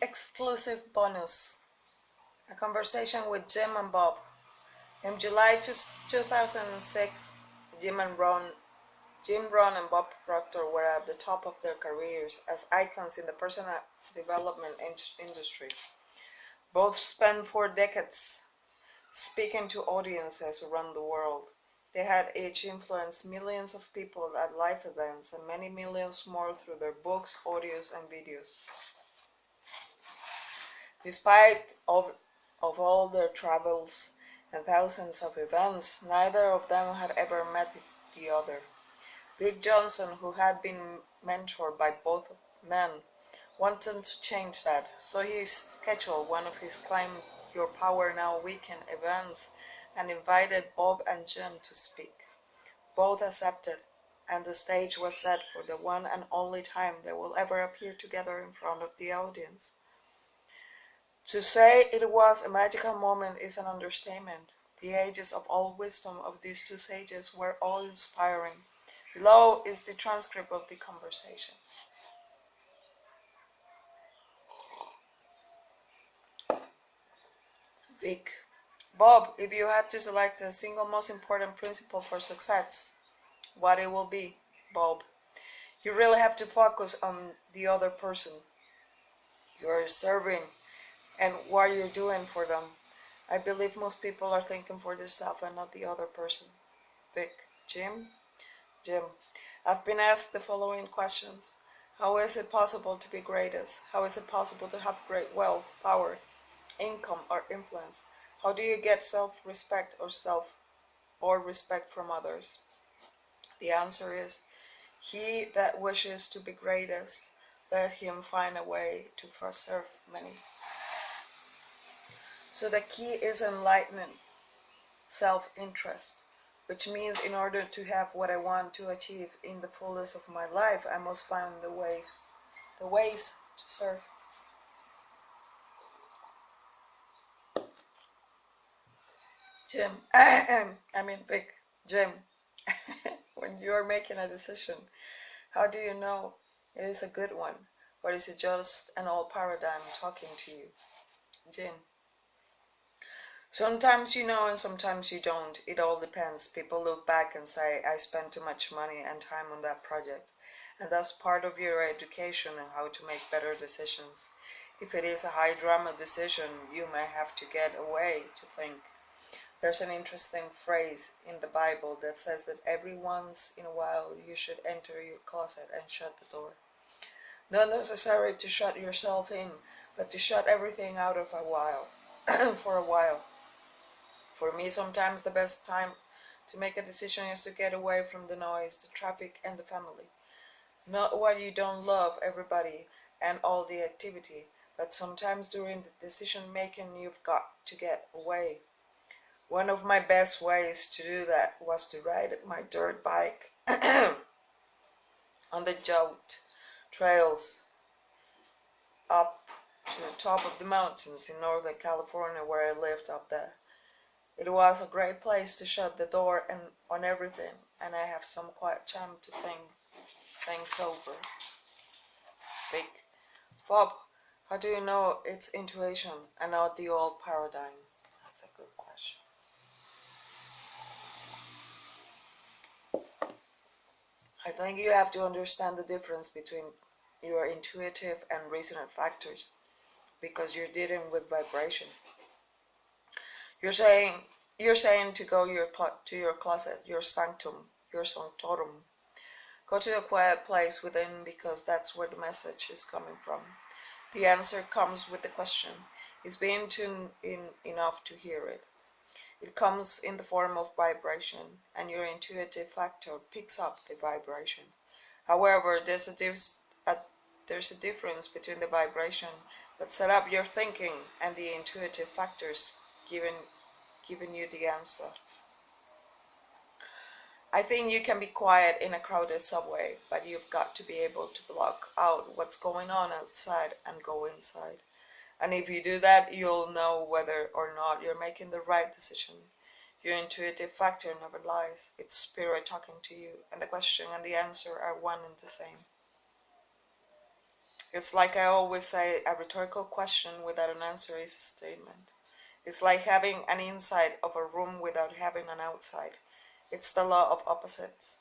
Exclusive bonus. A conversation with Jim and Bob. In July 2006, Jim Rohn and Bob Proctor were at the top of their careers as icons in the personal development industry. Both spent 4 decades speaking to audiences around the world. They had each influenced millions of people at live events and many millions more through their books, audios, and videos. Despite of all their travels and thousands of events, neither of them had ever met the other. Rick Johnson, who had been mentored by both men, wanted to change that, so he scheduled one of his Claim Your Power Now weekend events and invited Bob and Jim to speak. Both accepted, and the stage was set for the one and only time they will ever appear together in front of the audience. To say it was a magical moment is an understatement. The ages of all wisdom of these two sages were awe-inspiring. Below is the transcript of the conversation. Vic. Bob, if you had to select a single most important principle for success, what it will be? Bob. You really have to focus on the other person you're serving and what you're doing for them. I believe most people are thinking for themselves and not the other person. Vic. Jim? Jim. I've been asked the following questions. How is it possible to be greatest? How is it possible to have great wealth, power, income, or influence? How do you get self-respect or respect from others? The answer is, he that wishes to be greatest, let him find a way to first serve many. So the key is enlightenment, self-interest, which means in order to have what I want to achieve in the fullness of my life, I must find the ways to serve. Jim, Vic, Jim, when you are making a decision, how do you know it is a good one? Or is it just an old paradigm talking to you? Jim. Sometimes you know and sometimes you don't. It all depends. People look back and say, I spent too much money and time on that project. And that's part of your education on how to make better decisions. If it is a high drama decision, you may have to get away to think. There's an interesting phrase in the Bible that says that every once in a while you should enter your closet and shut the door. Not necessary to shut yourself in, but to shut everything out of a while, for a while. For me, sometimes the best time to make a decision is to get away from the noise, the traffic, and the family. Not what you don't love everybody and all the activity, but sometimes during the decision making you've got to get away. One of my best ways to do that was to ride my dirt bike on the Jout trails up to the top of the mountains in Northern California where I lived up there. It was a great place to shut the door on everything, and I have some quiet time to think things over. Vic. Bob, how do you know it's intuition and not the old paradigm? That's a good question. I think you have to understand the difference between your intuitive and reasonable factors, because you're dealing with vibration. You're saying to go to your closet, your sanctum, your sanctorum. Go to a quiet place within, because that's where the message is coming from. The answer comes with the question. Is being tuned in enough to hear it? It comes in the form of vibration, and your intuitive factor picks up the vibration. However, there's a difference between the vibration that set up your thinking and the intuitive factors giving you the answer. I think you can be quiet in a crowded subway, but you've got to be able to block out what's going on outside and go inside. And if you do that, you'll know whether or not you're making the right decision. Your intuitive factor never lies. It's spirit talking to you, and the question and the answer are one and the same. It's like I always say, a rhetorical question without an answer is a statement. It's like having an inside of a room without having an outside. It's the law of opposites.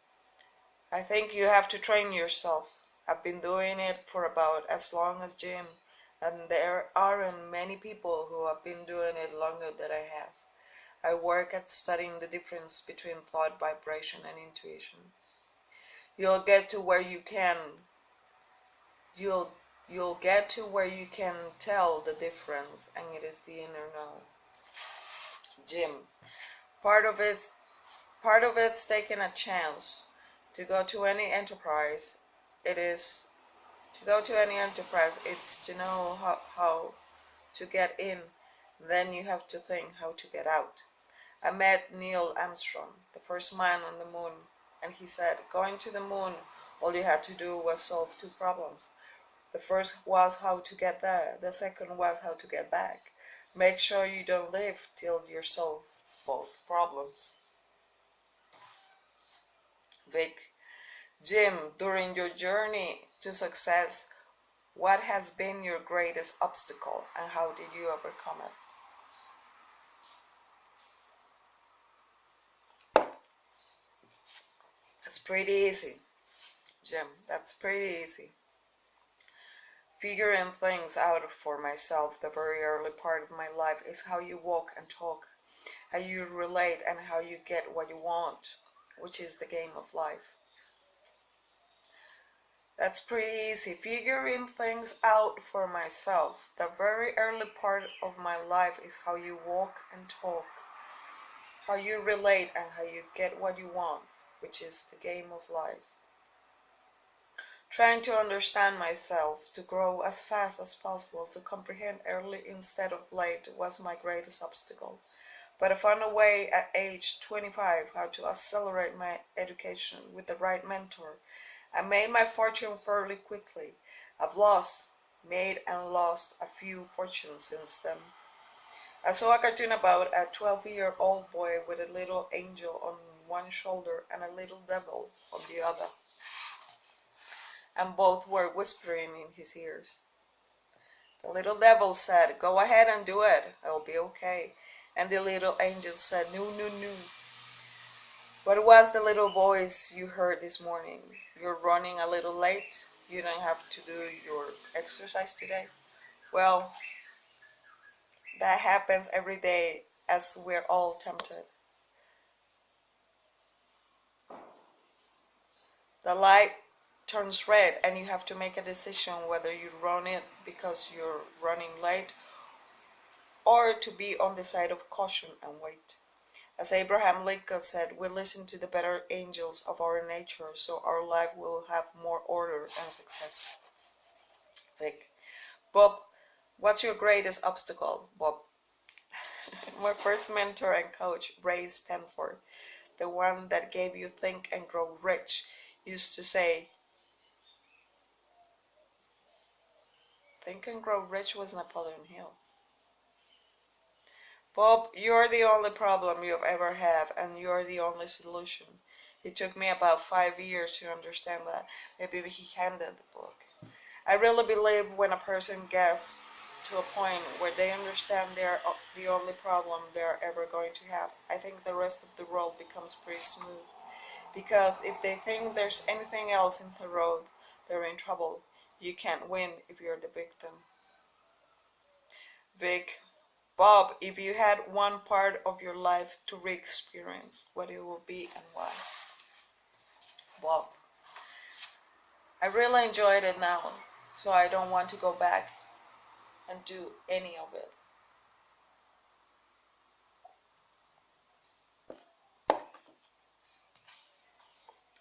I think you have to train yourself. I've been doing it for about as long as Jim, and there aren't many people who have been doing it longer than I have. I work at studying the difference between thought, vibration, and intuition. You'll get to where you can you'll you'll get to where you can tell the difference, and it is the inner know. Jim, part of it's taking a chance to go to any enterprise. It is to go to any enterprise. It's to know how to get in. Then you have to think how to get out. I met Neil Armstrong, the first man on the moon, and he said, going to the moon, all you had to do was solve two problems. The first was how to get there. The second was how to get back. Make sure you don't live till you solve both problems. Vic, Jim, during your journey to success, what has been your greatest obstacle and how did you overcome it? That's pretty easy, Jim. That's pretty easy. Figuring things out for myself, the very early part of my life, is how you walk and talk, how you relate, and how you get what you want, which is the game of life. That's pretty easy. Figuring things out for myself, the very early part of my life, is how you walk and talk, how you relate, and how you get what you want, which is the game of life. Trying to understand myself, to grow as fast as possible, to comprehend early instead of late was my greatest obstacle. But I found a way at age 25 how to accelerate my education with the right mentor. I made my fortune fairly quickly. I've made and lost a few fortunes since then. I saw a cartoon about a 12-year-old boy with a little angel on one shoulder and a little devil on the other, and both were whispering in his ears. The little devil said, "Go ahead and do it, it'll be okay." And the little angel said, "No, no, no." What was the little voice you heard this morning? You're running a little late? You don't have to do your exercise today? Well, that happens every day as we're all tempted. The light turns red and you have to make a decision whether you run it because you're running late or to be on the side of caution and wait. As Abraham Lincoln said, we listen to the better angels of our nature so our life will have more order and success. Vic, Bob, what's your greatest obstacle, Bob? My first mentor and coach, Ray Stanford, the one that gave you Think and Grow Rich, used to say, Think and Grow Rich was Napoleon Hill. Bob, you're the only problem you've ever had, and you're the only solution. It took me about 5 years to understand that. Maybe he handed the book. I really believe when a person gets to a point where they understand they're the only problem they're ever going to have, I think the rest of the road becomes pretty smooth. Because if they think there's anything else in the road, they're in trouble. You can't win if you're the victim. Vic, Bob, if you had one part of your life to re-experience, what it would be and why? Bob, I really enjoyed it now, so I don't want to go back and do any of it.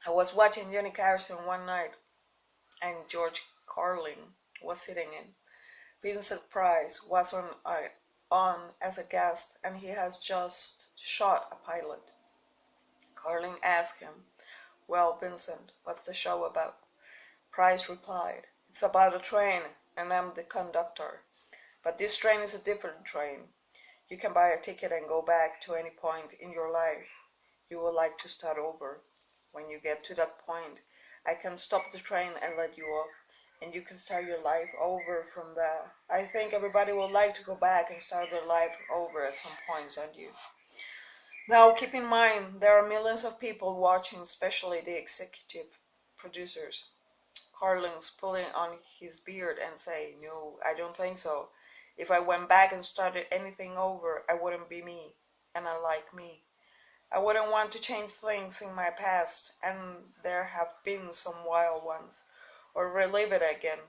I was watching Johnny Carson one night, and George Carlin was sitting in. Vincent Price was on as a guest, and he has just shot a pilot. Carlin asked him, "Well, Vincent, what's the show about?" Price replied, "It's about a train, and I'm the conductor. But this train is a different train. You can buy a ticket and go back to any point in your life you would like to start over. When you get to that point, I can stop the train and let you off. and you can start your life over from that. I think everybody would like to go back and start their life over at some points, don't you? Now, keep in mind, there are millions of people watching, especially the executive producers. Carlin's pulling on his beard and say, "No, I don't think so. If I went back and started anything over, I wouldn't be me, and I like me. I wouldn't want to change things in my past, and there have been some wild ones, or relive it again.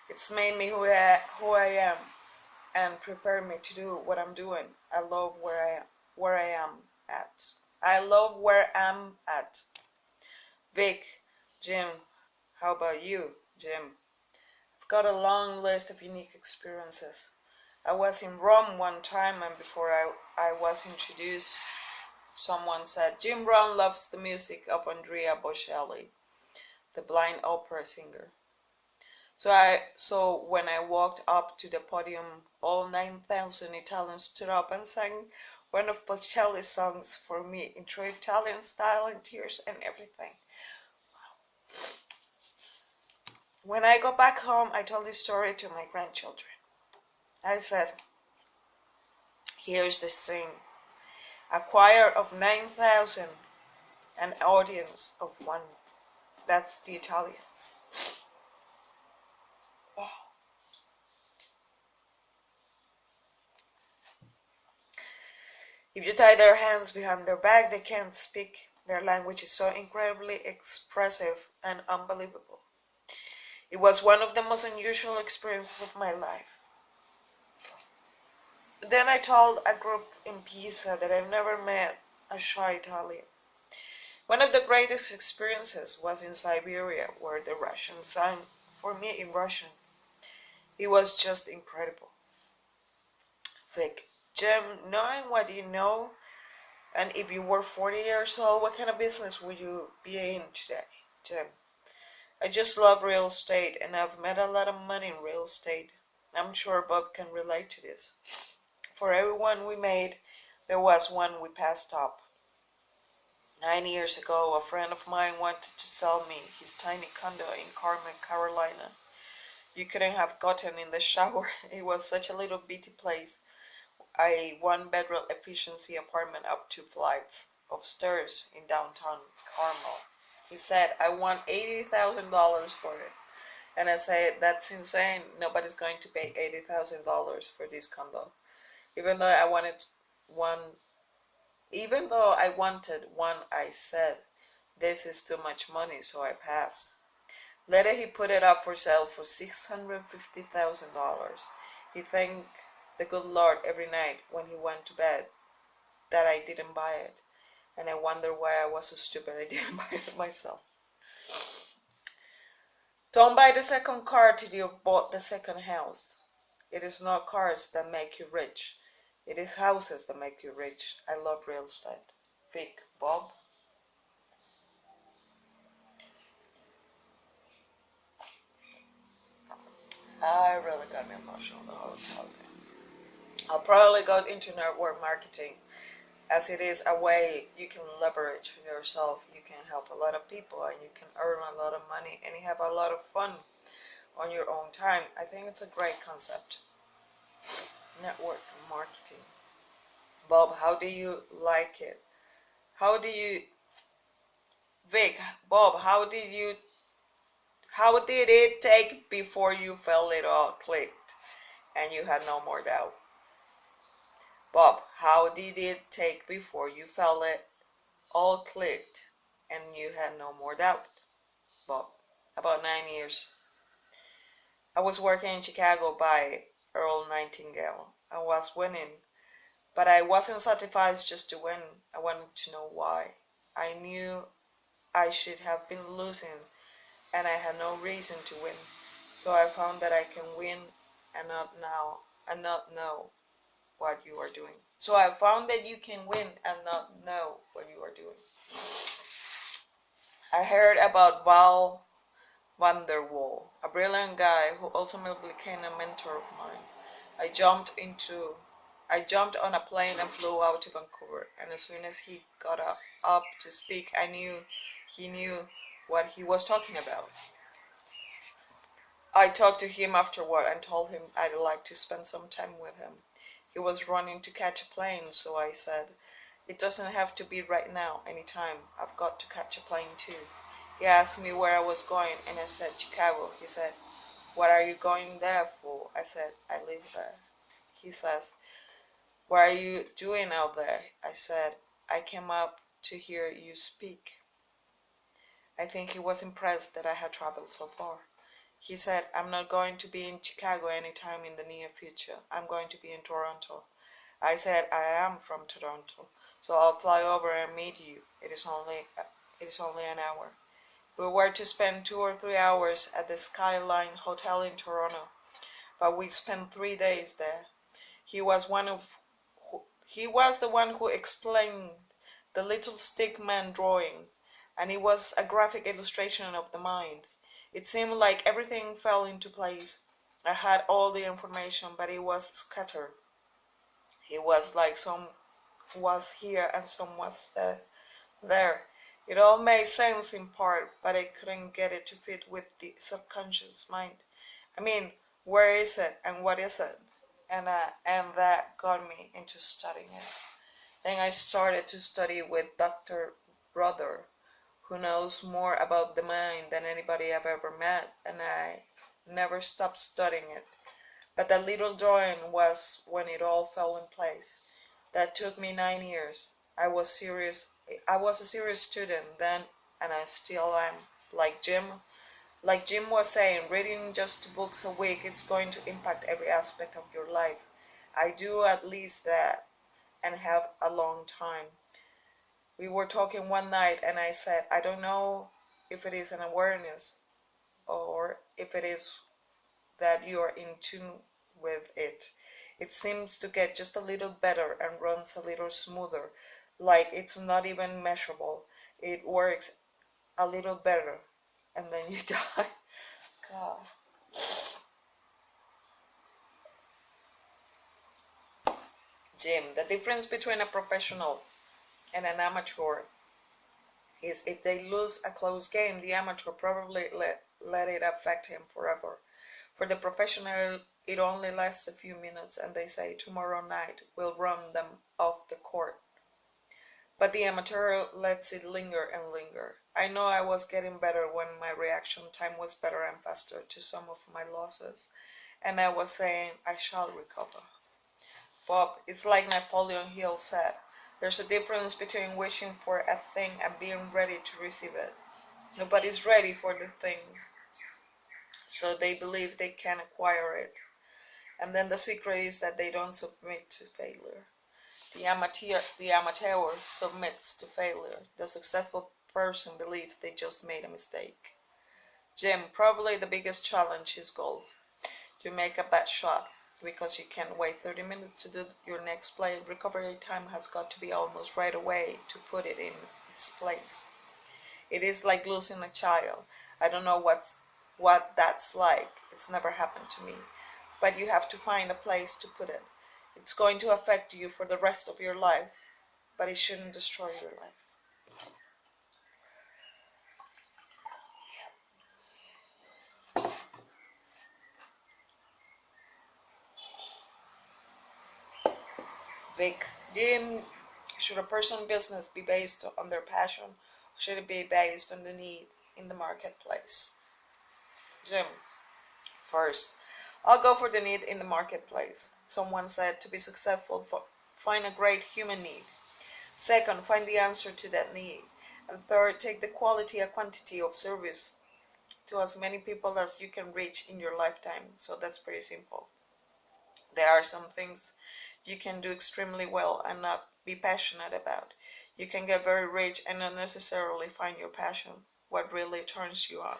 It's made me who I am, and prepared me to do what I'm doing. I love where I am at. I love where I'm at." Vic, Jim, how about you, Jim? I've got a long list of unique experiences. I was in Rome one time, and before I was introduced, someone said, "Jim Brown loves the music of Andrea Bocelli, the blind opera singer." So when I walked up to the podium, all 9,000 Italians stood up and sang one of Bocelli's songs for me in true Italian style, and tears and everything. When I go back home, I told this story to my grandchildren. I said, "Here's the thing. A choir of 9,000, an audience of one. That's the Italians." Wow. If you tie their hands behind their back, they can't speak. Their language is so incredibly expressive and unbelievable. It was one of the most unusual experiences of my life. Then I told a group in Pisa that I've never met a shy Italian. One of the greatest experiences was in Siberia, where the Russians sang for me in Russian. It was just incredible. Vic, Jim, knowing what you know, and if you were 40 years old, what kind of business would you be in today, Jim? I just love real estate, and I've made a lot of money in real estate. I'm sure Bob can relate to this. For every one we made, there was one we passed up. 9 years ago, a friend of mine wanted to sell me his tiny condo in Carmen, Carolina. You couldn't have gotten in the shower. It was such a little bitty place. A one-bedroom efficiency apartment up 2 flights of stairs in downtown Carmel. He said, "I want $80,000 for it." And I said, "That's insane. Nobody's going to pay $80,000 for this condo." Even though I wanted one, I said, "This is too much money," so I passed. Later, he put it up for sale for $650,000. He thanked the good Lord every night when he went to bed that I didn't buy it, and I wonder why I was so stupid I didn't buy it myself. Don't buy the second car till you've bought the second house. It is not cars that make you rich. It is houses that make you rich. I love real estate. Vic, Bob? I really got me emotional the whole time. I'll probably go into network marketing, as it is a way you can leverage yourself. You can help a lot of people, and you can earn a lot of money, and you have a lot of fun on your own time. I think it's a great concept. Network marketing. Bob, how do you like it? Vic, Bob, how did it take before you felt it all clicked and you had no more doubt? Bob, how did it take before you felt it all clicked and you had no more doubt? Bob, about 9 years. I was working in Chicago by Earl Nightingale. I was winning, but I wasn't satisfied just to win. I wanted to know why. I knew I should have been losing, and I had no reason to win. So I found that I can win and not know what you are doing. So I found that you can win and not know what you are doing. I heard about Val van der Waal, a brilliant guy who ultimately became a mentor of mine. I jumped on a plane and flew out to Vancouver, and as soon as he got up to speak, I knew he knew what he was talking about. I talked to him afterward and told him I'd like to spend some time with him. He was running to catch a plane, so I said, "It doesn't have to be right now, anytime. I've got to catch a plane too." He asked me where I was going, and I said, "Chicago." He said, "What are you going there for?" I said, "I live there." He says, "What are you doing out there?" I said, "I came up to hear you speak." I think he was impressed that I had traveled so far. He said, "I'm not going to be in Chicago anytime in the near future. I'm going to be in Toronto." I said, "I am from Toronto, so I'll fly over and meet you. It is only an hour." We were to spend 2 or 3 hours at the Skyline Hotel in Toronto, but we spent 3 days there. He was the one who explained the little stick man drawing, and it was a graphic illustration of the mind. It seemed like everything fell into place. I had all the information, but it was scattered. It was like some was here and some was there. It all made sense in part, but I couldn't get it to fit with the subconscious mind. I mean, where is it and what is it? And that got me into studying it. Then I started to study with Dr. Brother, who knows more about the mind than anybody I've ever met, and I never stopped studying it. But that little drawing was when it all fell in place. That took me 9 years. I was a serious student then, and I still am. Like Jim was saying, reading just 2 books a week, it's going to impact every aspect of your life. I do at least that, and have a long time. We were talking one night, and I said, "I don't know if it is an awareness or if it is that you are in tune with it. It seems to get just a little better and runs a little smoother, like it's not even measurable. It works a little better, and then you die." God. Jim, the difference between a professional and an amateur is if they lose a close game, the amateur probably let it affect him forever. For the professional, it only lasts a few minutes, and they say, "Tomorrow night we'll run them off the court." But the amateur lets it linger and linger. I know I was getting better when my reaction time was better and faster to some of my losses, and I was saying, "I shall recover." Bob, it's like Napoleon Hill said, there's a difference between wishing for a thing and being ready to receive it. Nobody's ready for the thing, so they believe they can acquire it. And then the secret is that they don't submit to failure. The amateur submits to failure. The successful person believes they just made a mistake. Jim, probably the biggest challenge is golf. You make a bad shot because you can't wait 30 minutes to do your next play. Recovery time has got to be almost right away to put it in its place. It is like losing a child. I don't know what that's like. It's never happened to me. But you have to find a place to put it. It's going to affect you for the rest of your life, but it shouldn't destroy your life. Vic, Jim, should a person's business be based on their passion, or should it be based on the need in the marketplace? Jim, first, I'll go for the need in the marketplace. Someone said to be successful, find a great human need. Second, find the answer to that need. And third, take the quality and quantity of service to as many people as you can reach in your lifetime. So that's pretty simple. There are some things you can do extremely well and not be passionate about. You can get very rich and not necessarily find your passion, what really turns you on.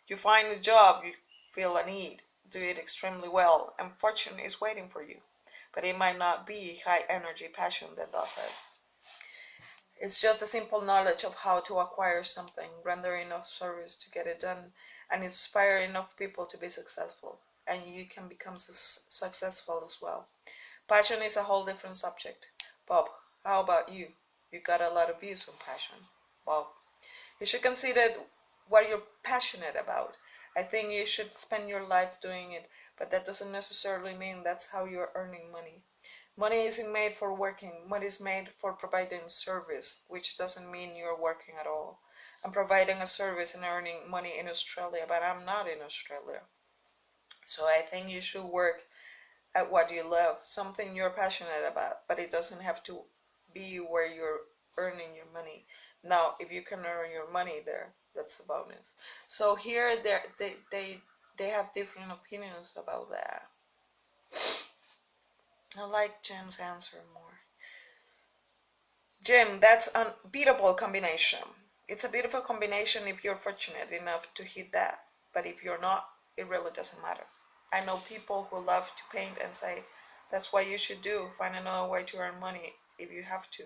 You find a job, you feel a need, do it extremely well, and fortune is waiting for you. But it might not be high energy passion that does it. It's just a simple knowledge of how to acquire something, render enough service to get it done, and inspire enough people to be successful. And you can become successful as well. Passion is a whole different subject. Bob, how about you? You got a lot of views on passion. Bob, you should consider what you're passionate about I think you should spend your life doing it, but that doesn't necessarily mean that's how you're earning money. Money isn't made for working. Money is made for providing service, which doesn't mean you're working at all. I'm providing a service and earning money in Australia, but I'm not in Australia. So I think you should work at what you love, something you're passionate about, but it doesn't have to be where you're earning your money. Now, if you can earn your money there, that's a bonus. So here they have different opinions about that. I like Jim's answer more. Jim, that's an unbeatable combination. It's a beautiful combination if you're fortunate enough to hit that, but if you're not, it really doesn't matter. I know people who love to paint and say that's what you should do. Find another way to earn money if you have to.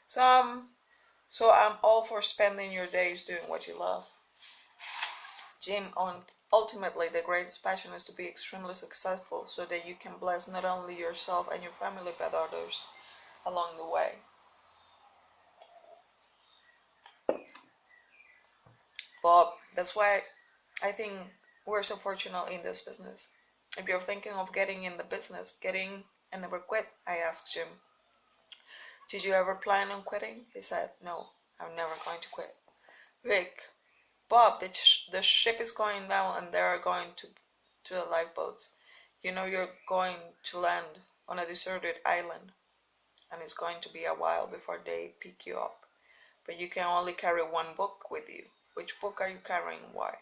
So I'm all for spending your days doing what you love. Jim, ultimately the greatest passion is to be extremely successful so that you can bless not only yourself and your family but others along the way. Bob, that's why I think we're so fortunate in this business. If you're thinking of getting in the business, getting and never quit, I asked Jim, did you ever plan on quitting? He said, no, I'm never going to quit. Vic, Bob, the ship is going down and they're going to the lifeboats. You know you're going to land on a deserted island and it's going to be a while before they pick you up. But you can only carry one book with you. Which book are you carrying? Why?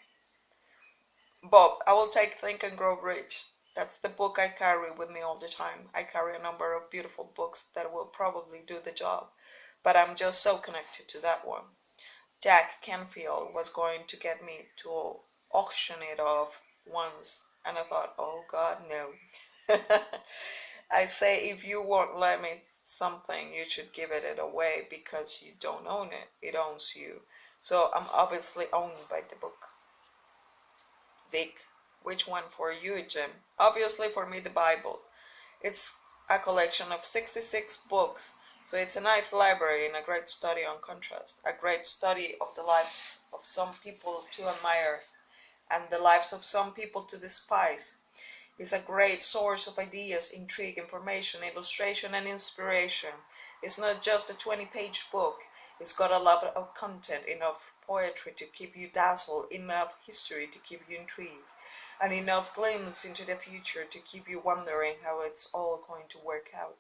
Bob, I will take Think and Grow Rich. That's the book I carry with me all the time. I carry a number of beautiful books that will probably do the job, but I'm just so connected to that one. Jack Canfield was going to get me to auction it off once, and I thought, oh God, no. I say if you won't let me something, you should give it away because you don't own it. It owns you. So I'm obviously owned by the book. Vic, which one for you, Jim? Obviously for me the Bible. It's a collection of 66 books, so it's a nice library and a great study on contrast, a great study of the lives of some people to admire and the lives of some people to despise. It's a great source of ideas, intrigue, information, illustration, and inspiration. It's not just a 20-page book. It's got a lot of content, enough poetry to keep you dazzled, enough history to keep you intrigued, and enough glimpse into the future to keep you wondering how it's all going to work out.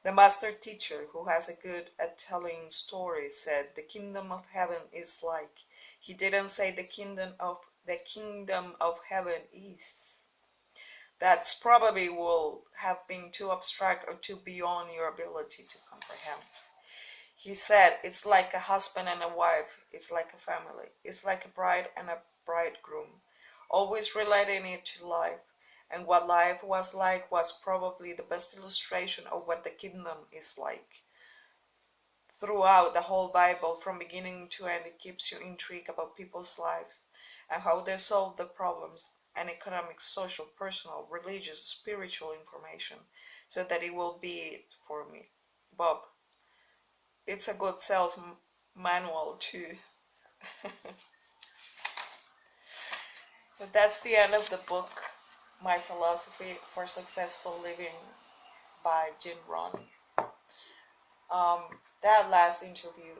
The master teacher, who has a good at telling stories, said the kingdom of heaven is like. He didn't say the kingdom of heaven is. That's probably will have been too abstract or too beyond your ability to comprehend. He said it's like a husband and a wife, it's like a family, it's like a bride and a bridegroom, always relating it to life. And what life was like was probably the best illustration of what the kingdom is like. Throughout the whole Bible, from beginning to end, it keeps you intrigued about people's lives and how they solve the problems and economic, social, personal, religious, spiritual information, so that it will be for me. Bob, it's a good sales manual too. But that's the end of the book, My Philosophy for Successful Living by Jim Rohn. That last interview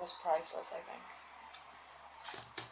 was priceless, I think.